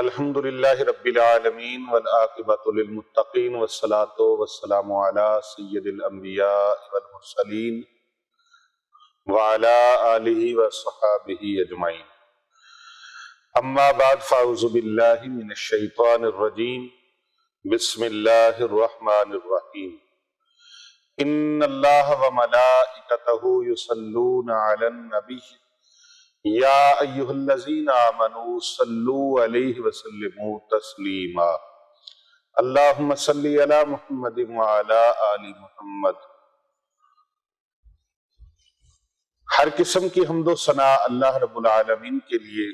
الحمد للہ رب العالمین والعاقبۃ للمتقین والصلاۃ والسلام علی سید الانبیاء والمرسلین وعلی آلہ وصحابہ اجمعین اما بعد فاعوذ باللہ من الشیطان الرجیم بسم اللہ الرحمن الرحیم ان اللہ وملائکتہ یصلون علی النبی یا ایہا الذین آمنوا صلوا علیہ وسلموا تسلیما اللہم صلی علی محمد وعلی آل محمد۔ ہر قسم کی حمد و ثنا اللہ رب العالمین کے لیے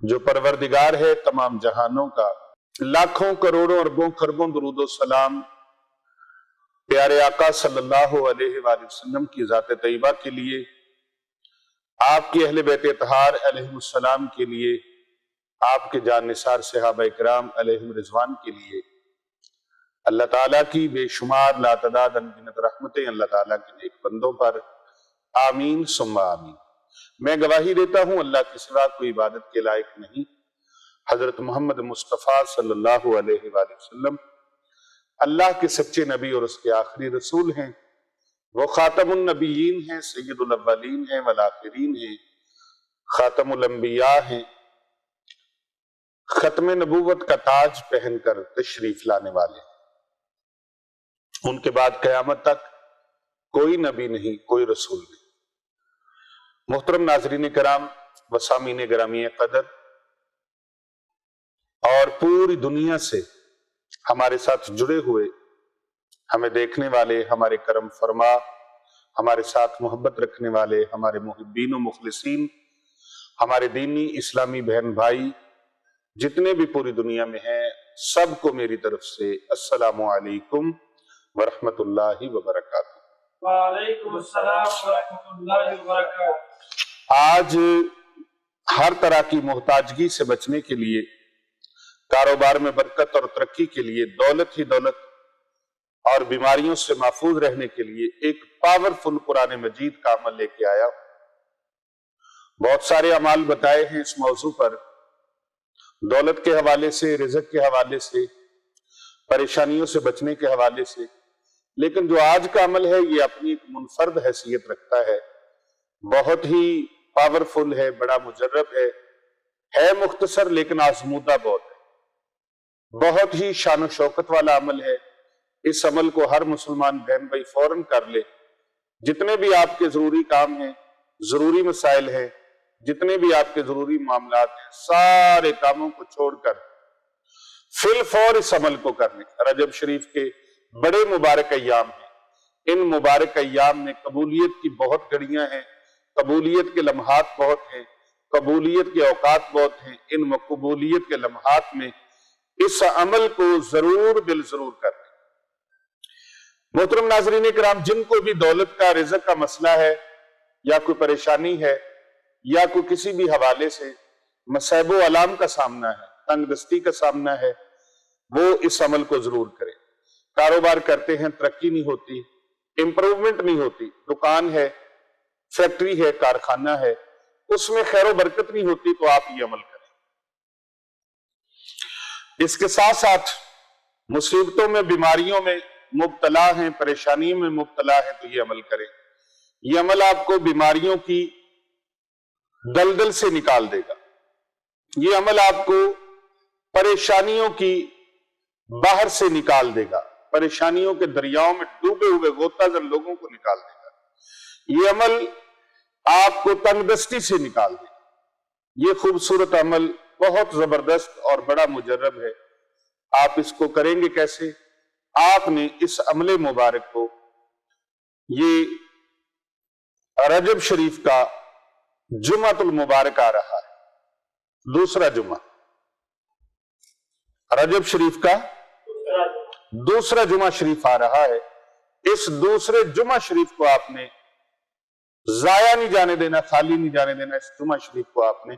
جو پروردگار ہے تمام جہانوں کا، لاکھوں کروڑوں اربوں خربوں درود و سلام پیارے آقا صلی اللہ علیہ وآلہ وسلم کی ذات طیبہ کے لیے، آپ کی اہل بیت اطہار علیہ السلام کے لیے، آپ کے جان نثار صحابہ اکرام علیہم رضوان کے لیے، اللہ تعالیٰ کی بے شمار لاتعداد انگنت رحمتیں اللہ تعالیٰ کے نیک بندوں پر، آمین ثم آمین۔ میں گواہی دیتا ہوں اللہ کے سوا کوئی عبادت کے لائق نہیں، حضرت محمد مصطفیٰ صلی اللہ علیہ وآلہ وسلم اللہ کے سچے نبی اور اس کے آخری رسول ہیں، وہ خاتم النبیین ہیں، سید الاولین ہیں والآخرین ہیں، خاتم الانبیاء ہیں، ختم نبوت کا تاج پہن کر تشریف لانے والے ہیں۔ ان کے بعد قیامت تک کوئی نبی نہیں، کوئی رسول نہیں۔ محترم ناظرین کرام و سامعین گرامی قدر، اور پوری دنیا سے ہمارے ساتھ جڑے ہوئے، ہمیں دیکھنے والے، ہمارے کرم فرما، ہمارے ساتھ محبت رکھنے والے، ہمارے محبین و مخلصین، ہمارے دینی اسلامی بہن بھائی جتنے بھی پوری دنیا میں ہیں، سب کو میری طرف سے السلام علیکم ورحمۃ اللہ وبرکاتہ۔ وعلیکم السلام ورحمۃ اللہ وبرکاتہ۔ آج ہر طرح کی محتاجگی سے بچنے کے لیے، کاروبار میں برکت اور ترقی کے لیے، دولت ہی دولت اور بیماریوں سے محفوظ رہنے کے لیے ایک پاورفل قرآن مجید کا عمل لے کے آیا۔ بہت سارے اعمال بتائے ہیں اس موضوع پر، دولت کے حوالے سے، رزق کے حوالے سے، پریشانیوں سے بچنے کے حوالے سے، لیکن جو آج کا عمل ہے یہ اپنی ایک منفرد حیثیت رکھتا ہے، بہت ہی پاورفل ہے، بڑا مجرب ہے مختصر لیکن آزمودہ بہت ہے، بہت ہی شان و شوکت والا عمل ہے۔ اس عمل کو ہر مسلمان بہن بھائی فوراً کر لے۔ جتنے بھی آپ کے ضروری کام ہیں، ضروری مسائل ہیں، جتنے بھی آپ کے ضروری معاملات ہیں، سارے کاموں کو چھوڑ کر فی الفور اس عمل کو کر لیں۔ رجب شریف کے بڑے مبارک ایام ہیں، ان مبارک ایام میں قبولیت کی بہت گھڑیاں ہیں، قبولیت کے لمحات بہت ہیں، قبولیت کے اوقات بہت ہیں۔ ان قبولیت کے لمحات میں اس عمل کو ضرور دل ضرور کر لیں۔ محترم ناظرین کرام، جن کو بھی دولت کا، رزق کا مسئلہ ہے، یا کوئی پریشانی ہے، یا کوئی کسی بھی حوالے سے مصائب و آلام کا سامنا ہے، تنگ دستی کا سامنا ہے، وہ اس عمل کو ضرور کریں۔ کاروبار کرتے ہیں، ترقی نہیں ہوتی، امپروومنٹ نہیں ہوتی، دکان ہے، فیکٹری ہے، کارخانہ ہے، اس میں خیر و برکت نہیں ہوتی، تو آپ یہ عمل کریں۔ اس کے ساتھ ساتھ مصیبتوں میں، بیماریوں میں مبتلا ہیں، پریشانیوں میں مبتلا ہیں، تو یہ عمل کریں۔ یہ عمل آپ کو بیماریوں کی دلدل سے نکال دے گا، یہ عمل آپ کو پریشانیوں کی باہر سے نکال دے گا، پریشانیوں کے دریاؤں میں ڈوبے ہوئے غوطہ زن لوگوں کو نکال دے گا، یہ عمل آپ کو تنگ دستی سے نکال دے گا۔ یہ خوبصورت عمل بہت زبردست اور بڑا مجرب ہے۔ آپ اس کو کریں گے کیسے؟ آپ نے اس عمل مبارک کو، یہ رجب شریف کا جمعۃ المبارک آ رہا ہے، دوسرا جمعہ، رجب شریف کا دوسرا جمعہ شریف آ رہا ہے۔ اس دوسرے جمعہ شریف کو آپ نے ضائع نہیں جانے دینا، خالی نہیں جانے دینا۔ اس جمعہ شریف کو آپ نے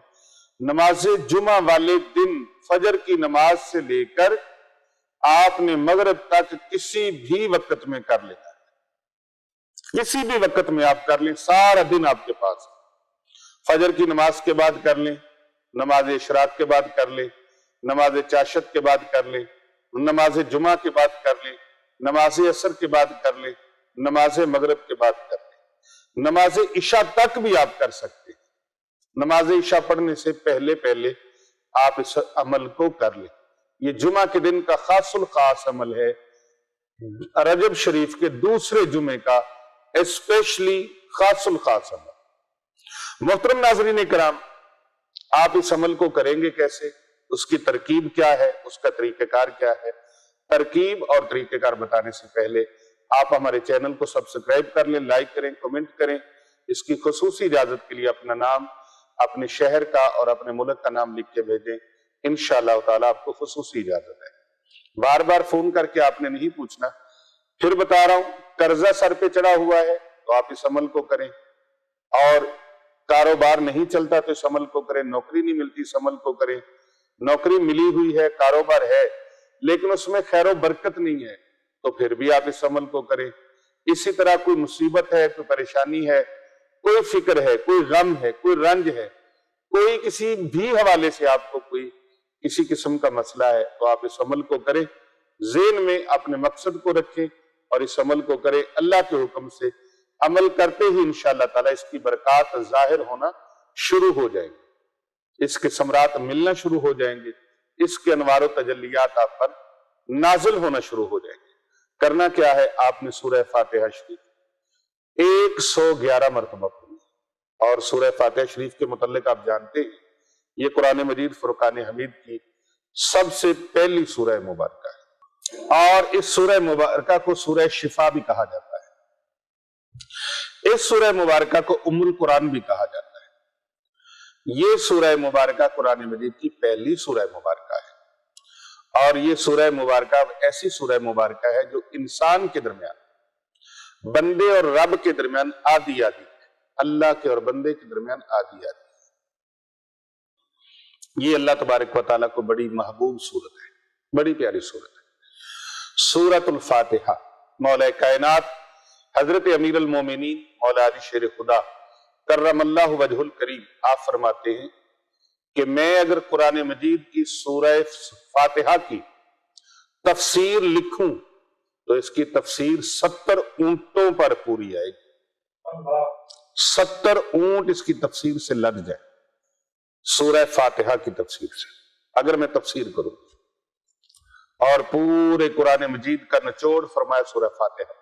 نماز جمعہ والے دن فجر کی نماز سے لے کر آپ نے مغرب تک کسی بھی وقت میں کر لینا ہے، کسی بھی وقت میں آپ کر لیں، سارا دن آپ کے پاس۔ فجر کی نماز کے بعد کر لیں، نماز اشراق کے بعد کر لیں، نماز چاشت کے بعد کر لیں، نماز جمعہ کے بعد کر لیں، نماز عصر کے بعد کر لیں، نماز مغرب کے بعد کر لیں، نماز عشاء تک بھی آپ کر سکتے ہیں۔ نماز عشاء پڑھنے سے پہلے آپ اس عمل کو کر لیں۔ یہ جمعہ کے دن کا خاص الخاص عمل ہے، رجب شریف کے دوسرے جمعے کا اسپیشلی خاص الخاص عمل۔ محترم ناظرین کرام، آپ اس عمل کو کریں گے کیسے؟ اس کی ترکیب کیا ہے؟ اس کا طریقہ کار کیا ہے؟ ترکیب اور طریقہ کار بتانے سے پہلے آپ ہمارے چینل کو سبسکرائب کر لیں، لائک کریں، کمنٹ کریں۔ اس کی خصوصی اجازت کے لیے اپنا نام، اپنے شہر کا اور اپنے ملک کا نام لکھ کے بھیجیں، انشاءاللہ تعالیٰ آپ کو خصوصی اجازت ہے۔ بار بار فون کر کے آپ نے نہیں پوچھنا، پھر بتا رہا ہوں، قرضہ سر پہ چڑھا ہوا ہے تو آپ اس عمل کو کریں، اور کاروبار نہیں چلتا تو اس عمل کو کریں، نوکری نہیں ملتی اس عمل کو کریں، نوکری ملی ہوئی ہے، کاروبار ہے لیکن اس میں خیر و برکت نہیں ہے تو پھر بھی آپ اس عمل کو کریں۔ اسی طرح کوئی مصیبت ہے، کوئی پریشانی ہے، کوئی فکر ہے، کوئی غم ہے، کوئی رنج ہے، کوئی کسی بھی حوالے سے آپ کو کوئی کسی قسم کا مسئلہ ہے تو آپ اس عمل کو کریں، ذہن میں اپنے مقصد کو رکھیں اور اس عمل کو کریں۔ اللہ کے حکم سے عمل کرتے ہی انشاءاللہ تعالیٰ اس کی برکات ظاہر ہونا شروع ہو جائیں گے، اس کے ثمرات ملنا شروع ہو جائیں گے، اس کے انوار و تجلیات آپ پر نازل ہونا شروع ہو جائیں گے۔ کرنا کیا ہے؟ آپ نے سورہ فاتحہ شریف 111 مرتبہ پڑھی، اور سورہ فاتحہ شریف کے متعلق آپ جانتے ہیں یہ قرآن مجید فرقان حمید کی سب سے پہلی سورہ مبارکہ ہے، اور اس سورہ مبارکہ کو سورہ شفا بھی کہا جاتا ہے، اس سورہ مبارکہ کو ام القرآن بھی کہا جاتا ہے۔ یہ سورہ مبارکہ قرآن مجید کی پہلی سورہ مبارکہ ہے، اور یہ سورہ مبارکہ ایسی سورہ مبارکہ ہے جو انسان کے درمیان، بندے اور رب کے درمیان آدھی ہے، اللہ کے اور بندے کے درمیان آدھی ہے۔ یہ اللہ تبارک و تعالیٰ کو بڑی محبوب صورت ہے، بڑی پیاری صورت ہے۔ سورۃ الفاتحہ، مولا کائنات حضرت امیر المومنین مولا علی شیر خدا کرم اللہ وجہ الکریم آپ فرماتے ہیں کہ میں اگر قرآن مجید کی سورہ فاتحہ کی تفسیر لکھوں تو اس کی تفسیر 70 اونٹوں پر پوری آئے گی، 70 اونٹ اس کی تفسیر سے لگ جائے، سورہ فاتحہ کی تفسیر سے اگر میں تفسیر کروں۔ اور پورے قرآن مجید کا نچوڑ فرمایا سورہ فاتحہ،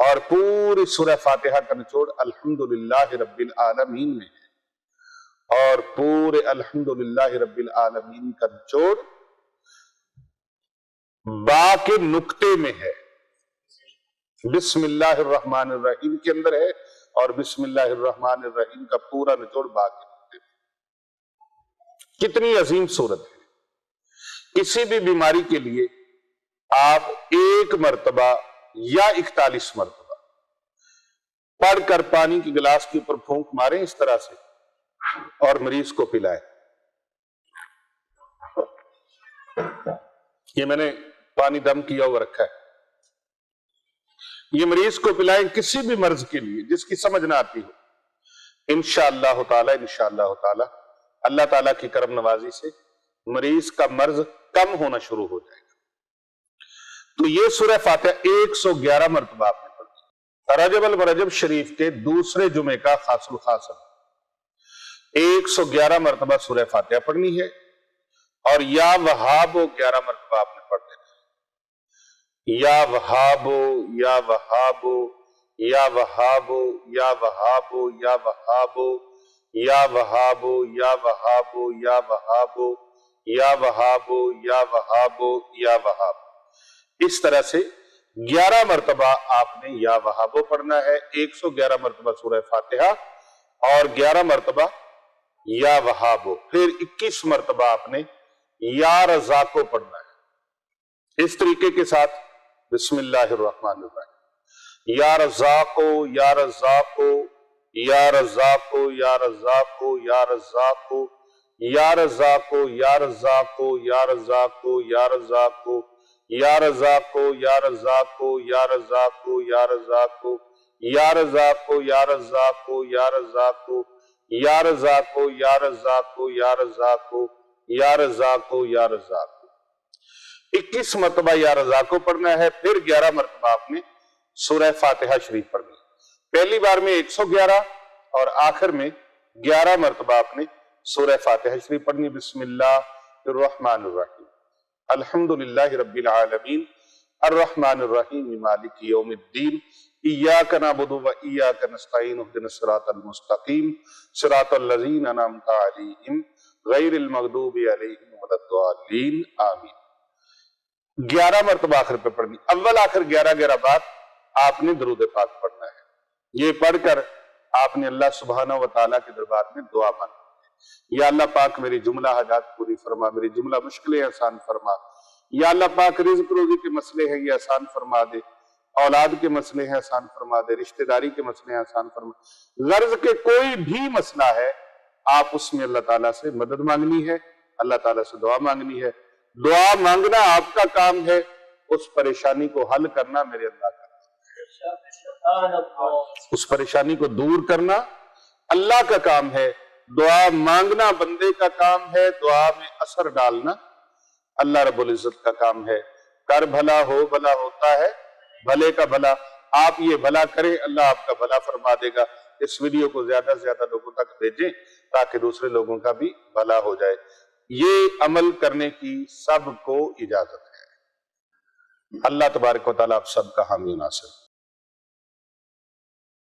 اور پوری سورہ فاتحہ کا نچوڑ الحمدللہ رب العالمین میں ہے، اور پورے الحمدللہ رب العالمین کا نچوڑ با کے نقطے میں ہے، بسم اللہ الرحمن الرحیم کے اندر ہے، اور بسم اللہ الرحمن الرحیم کا پورا نچوڑ با کے نقطے میں۔ کتنی عظیم صورت ہے! کسی بھی بیماری کے لیے آپ 1 مرتبہ یا 41 مرتبہ پڑھ کر پانی کی گلاس کے اوپر پھونک ماریں اس طرح سے، اور مریض کو پلائیں۔ یہ میں نے پانی دم کیا ہوا رکھا ہے، یہ مریض کو پلائیں کسی بھی مرض کے لیے جس کی سمجھ نہ آتی ہو، انشاءاللہ تعالی اللہ تعالیٰ کی کرم نوازی سے مریض کا مرض کم ہونا شروع ہو جائے گا۔ تو یہ سورہ فاتحہ 111 مرتبہ آپ نے پڑھی۔ رجب المرجب شریف کے دوسرے جمعے کا خاص الخاص 111 مرتبہ سورہ فاتحہ پڑھنی ہے، اور یا وہابو 11 مرتبہ آپ نے پڑھ دینا ہے۔ یا وہابو یا وہابو یا وہابو یا وہابو یا وہابو یا وہابو یا وہابو یا وہابو یا وہابو یا وہابو یا وہابو، اس طرح سے 11 مرتبہ آپ نے یا وہابو پڑھنا ہے، 111 مرتبہ سورہ فاتحہ اور 11 مرتبہ یا وہابو، پھر 21 مرتبہ آپ نے یا رزاقو پڑھنا ہے۔ اس طریقے کے ساتھ بسم اللہ الرحمن الرحیم، یا رزاقو یا رزاقو یا رزاقو یا رزاقو یا رزاقو یا رزاقو یا رزاقو یا رزاقو یا رزاقو یا رزاقو یا رزاقو یا رزاقو یا رزاقو یا رزاقو یا رزاقو یا رزاقو یا رزاقو یا رزاقو یا رزاقو یا رزاقو یا رزاقو۔ 21 مرتبہ یا رزاقو پڑھنا ہے، پھر 11 مرتبہ آپ نے سورہ فاتحہ شریف پڑھنی ہے۔ پہلی بار میں 111 اور آخر میں 11 مرتبہ آپ نے سورہ فاتحہ شریف پڑھنی۔ بسم اللہ الرحمن الرحیم، الحمدللہ رب العالمین، الرحمن الرحیم، مالک یوم الدین، ایاک نعبد و ایاک نستعین، اہدنا الصراط المستقیم، صراط الذین انعمت علیہم غیر المغضوب علیہم ولا الضالین، آمین۔ 11 مرتبہ آخر پہ پڑھنی، اول آخر 11 بار آپ نے درود پاک پڑھنا ہے۔ یہ پڑھ کر آپ نے اللہ سبحانہ و تعالیٰ کے دربار میں دعا مانگی ہے، یا اللہ پاک میری جملہ حاجات پوری فرما، میری جملہ مشکلیں آسان فرما، یا اللہ پاک رزق روزی کے مسئلے ہیں یہ آسان فرما دے، اولاد کے مسئلے ہیں آسان فرما دے، رشتہ داری کے مسئلے ہیں آسان فرما، غرض کے کوئی بھی مسئلہ ہے آپ اس میں اللہ تعالیٰ سے مدد مانگنی ہے، اللہ تعالیٰ سے دعا مانگنی ہے۔ دعا مانگنا آپ کا کام ہے، اس پریشانی کو حل کرنا میرے اللہ کا کام ہے، اس پریشانی کو دور کرنا اللہ کا کام ہے۔ دعا مانگنا بندے کا کام ہے، دعا میں اثر ڈالنا اللہ رب العزت کا کام ہے۔ کر بھلا ہو بھلا ہوتا ہے، بھلے کا بھلا، آپ یہ بھلا کریں اللہ آپ کا بھلا فرما دے گا۔ اس ویڈیو کو زیادہ سے زیادہ لوگوں تک بھیجیں تاکہ دوسرے لوگوں کا بھی بھلا ہو جائے۔ یہ عمل کرنے کی سب کو اجازت ہے۔ اللہ تبارک و تعالیٰ آپ سب کا حامی و ناصر۔